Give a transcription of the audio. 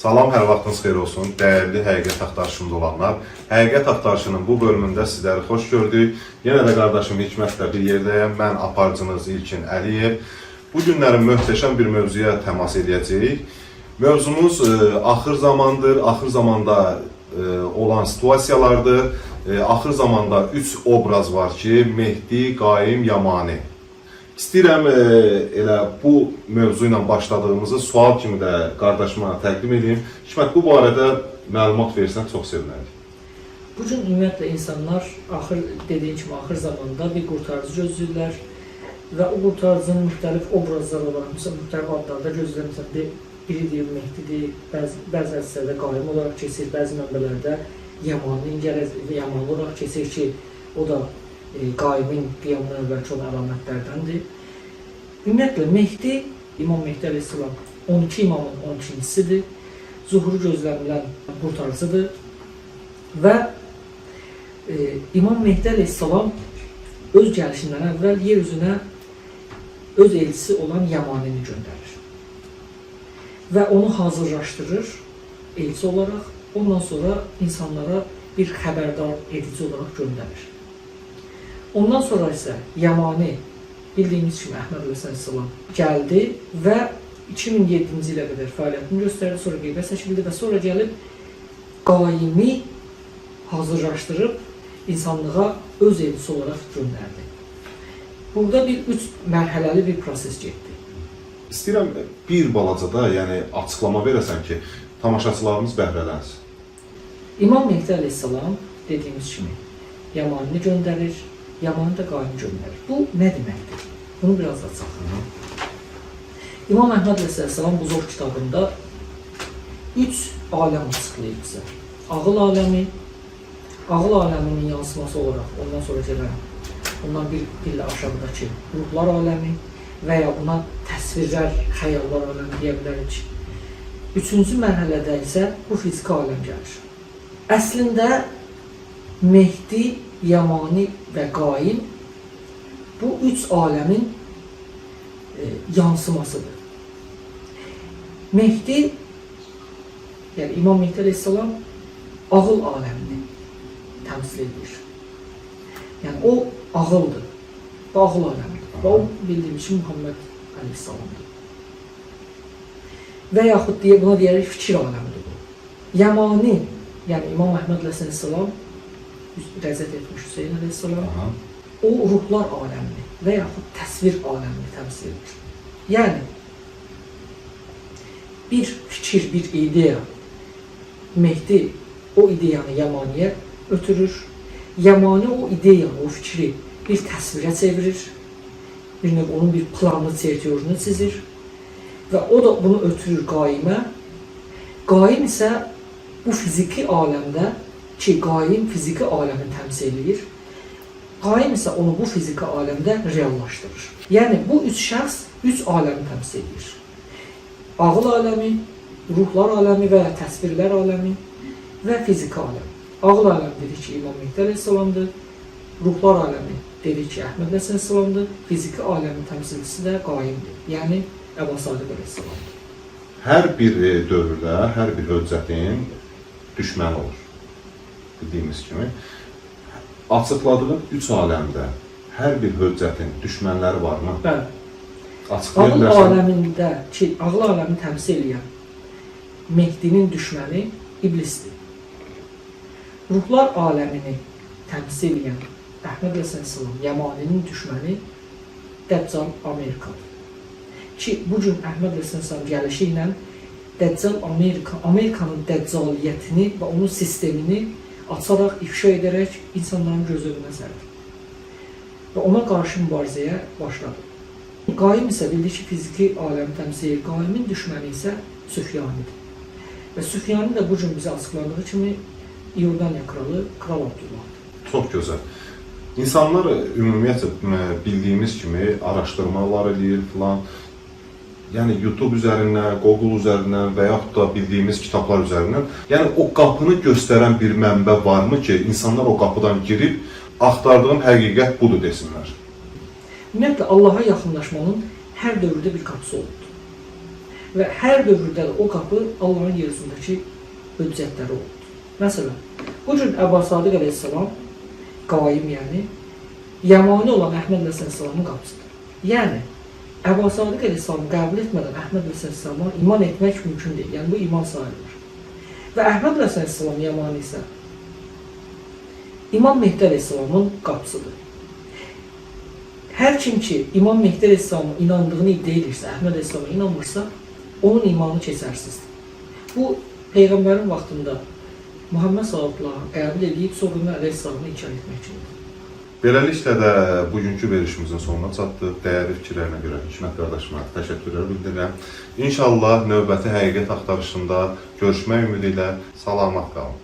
Salam, hər vaxtınız xeyir olsun. Dəyərli həqiqət axtarışında olanlar. Həqiqət axtarışının bu bölümündə sizləri xoş gördük. Yenə də qardaşım Hikmətlə bir yerdəyəm. Mən aparıcınız İlkin Əliyev. Bu günlərin möhtəşəm bir mövzuya təmas edəcəyik. Mövzumuz axır zamandır. Axır zamanda olan situasiyalardır. Axır zamanda 3 obraz var ki, Mehdi, Qaim, Yamani. İstəyirəm elə bu mövzu ilə başladığımızı sual kimi də qardaşıma təqdim edeyim. Hikmət, bu barədə məlumat versən çox sevinərik. Bu gün ümumiyyətlə insanlar dediyim kimi axır zamanda bir qurtarıcı gözləyirlər və o qurtarıcının müxtəlif obrazlar olan, müxtəlif adlarda gözləyirlər. Məsələn, biri deyir Mehdidir, bəzi hədislərdə Qaim olaraq keçir, bəzi mənbələrdə Yamani olaraq keçir ki, o da Qaimin qiyamından əvvəlki olan əlamətlərdəndir. Ümumiyyətlə, Mehdi, İmam Mehdi Aleyhisselam 12 imamın 12-cisidir, zuhuru gözlənilən qurtarıcıdır və İmam Mehdi Aleyhisselam öz gəlişindən əvvəl yer üzünə öz elçisi olan Yamanini göndərir və onu hazırlaşdırır elçi olaraq, ondan sonra insanlara bir xəbərdar edici olaraq göndərir. Ondan sonra isə Yamani, bildiyimiz kimi Əhməd Aleyhisselam gəldi və 2007-ci ilə qədər fəaliyyətini göstərdi, sonra qeybət çəkildi və sonra gəlib Qaimi hazırlaşdırıb insanlığa öz elçisi olaraq göndərdi. Burada bir 3 mərhələli bir proses getdi. İstəyirəm bir balaca da, yəni açıqlama verəsən ki, tamaşaçılarımız bəhrələnsin. İmam Mehdi Aleyhisselam dediyimiz kimi Yamanini göndərir, Yamani də Qaimi göndərir. Bu nə deməkdir? Bunu biraz da açaq. İmam Əhməd Aleyhisselam bu zor kitabında 3 aləm açıqlayır bizə. Ağıl aləmi, ağıl aləminin yansıması olaraq, ondan sonra gələn, ondan bir pillə aşağıdakı ruhlar aləmi və ya buna təsvirlər, xəyallar aləmi deyə bilərik. Üçüncü mərhələdə isə bu fiziki aləm gəlir. Əslində Mehdi, Yamani və Qaim bu 3 aləmin yansımasıdır. Mehdi, yəni İmam Mehdi Aleyhisselam ağıl aləmini təmsil edir. Yəni o ağıldır, bu ağıl aləmidir və o bildiyimiz kimi Muhammed Aleyhisselamdır. Və yaxud buna deyərək fikir aləmidir bu. Yamani, yəni İmam Əhməd Aleyhisselam rəzət etmiş Hüseyin Aleyhisselam, o ruhlar aləmini və yaxud təsvir aləmini təmsil edir. Yəni, bir fikir, bir ideya, Mehdi o ideyanı Yamaniyə ötürür, Yamani o ideyanı, o fikri bir təsvirə çevirir, onun bir planını, çertiyojunu çizir və o da bunu ötürür Qaimə. Qaim isə bu fiziki aləmdə ki, Qaim fiziki aləmi təmsil edir, Qaim isə onu bu fiziki aləmdə reallaşdırır. Yəni, bu 3 şəxs 3 aləmi təmsil edir. Ağıl aləmi, ruhlar aləmi və ya təsvirlər aləmi və fiziki aləm. Ağıl aləmi dedik ki, İmam Mehdi Aleyhisselamdır, ruhlar aləmi dedik ki, Əhməd Aleyhisselamdır, fiziki aləmin təmsilçisi də Qaimdir, yəni Əbu Sadiq Aleyhisselamdır. Hər bir dövrdə, hər bir höccətin düşməni olur. Bildiyimiz kimi, açıqladığın 3 aləmdə hər bir höccətin düşmənləri varmı? Bəli. Ağıl aləmində ki, ağıl aləmini təmsil edən Mehdinin düşməni iblisdir. Ruhlar aləmini təmsil edən Əhməd Aleyhisselam, Yamaninin düşməni Dəccal Amerikadır. Ki, bugün Əhməd Aleyhisselam gəlişi ilə Dəccal Amerikanın dəccaliyyətini və onun sistemini açaraq, ifşa edərək insanların göz önünə sərir. Və ona qarşı mübarizəyə başladı. Qaim isə bildi ki, fiziki aləmi təmsil edir. Qaimin düşməni isə Süfyanidir. Və Süfyani də bu gün bizə açıqlandığı kimi İordaniya kralı Kral Abdullahdır. Çox gözəl. İnsanlar ümumiyyətlə bildiyimiz kimi araşdırmalar edir filan. Yəni YouTube üzərindən, Google üzərindən və yaxud da bildiyimiz kitablar üzərindən. Yəni o qapını göstərən bir mənbə varmı ki, insanlar o qapıdan girib axtardığım həqiqət budur desinlər? Ümumiyyətlə, Allaha yaxınlaşmanın hər dövrdə bir qapısı olubdur. və hər dövrdə də o qapı Allahın yer üzündəki hüccətləri oldu. Məsələn, bu gün Əbu Sadiq əleyhissalam, qaim yəni, Yəmani olan Əhməd əleyhissalamın qapısıdır. Yəni, Əbu Sadiq əleyhissalamı qəbul etmədən Əhməd əleyhissalama iman etmək mümkün deyil. Yəni, bu iman sayılır. Və Əhməd əleyhissalam Yəmani isə İmam Mehdi əleyhissalamın qapısıdır. Hər kim ki, İmam Mehdi əleyhissalamın inandığını iddia edirsə, Əhməd əleyhissalama inanmırsa, onun imanı keçərsizdir. Bu, Peyğəmbərin vaxtında Muhammed sallallahu qəbul edib, sonra əleyhissalamı inkar etmək kimidir. Beləliklə də bugünkü verilişimizin sonuna çatdıq. Dəyərli fikirlərinə görə Hikmət qardaşıma təşəkkürlər bildirirəm. İnşallah növbəti həqiqət axtarışında görüşmək ümidi ilə salamat qalın.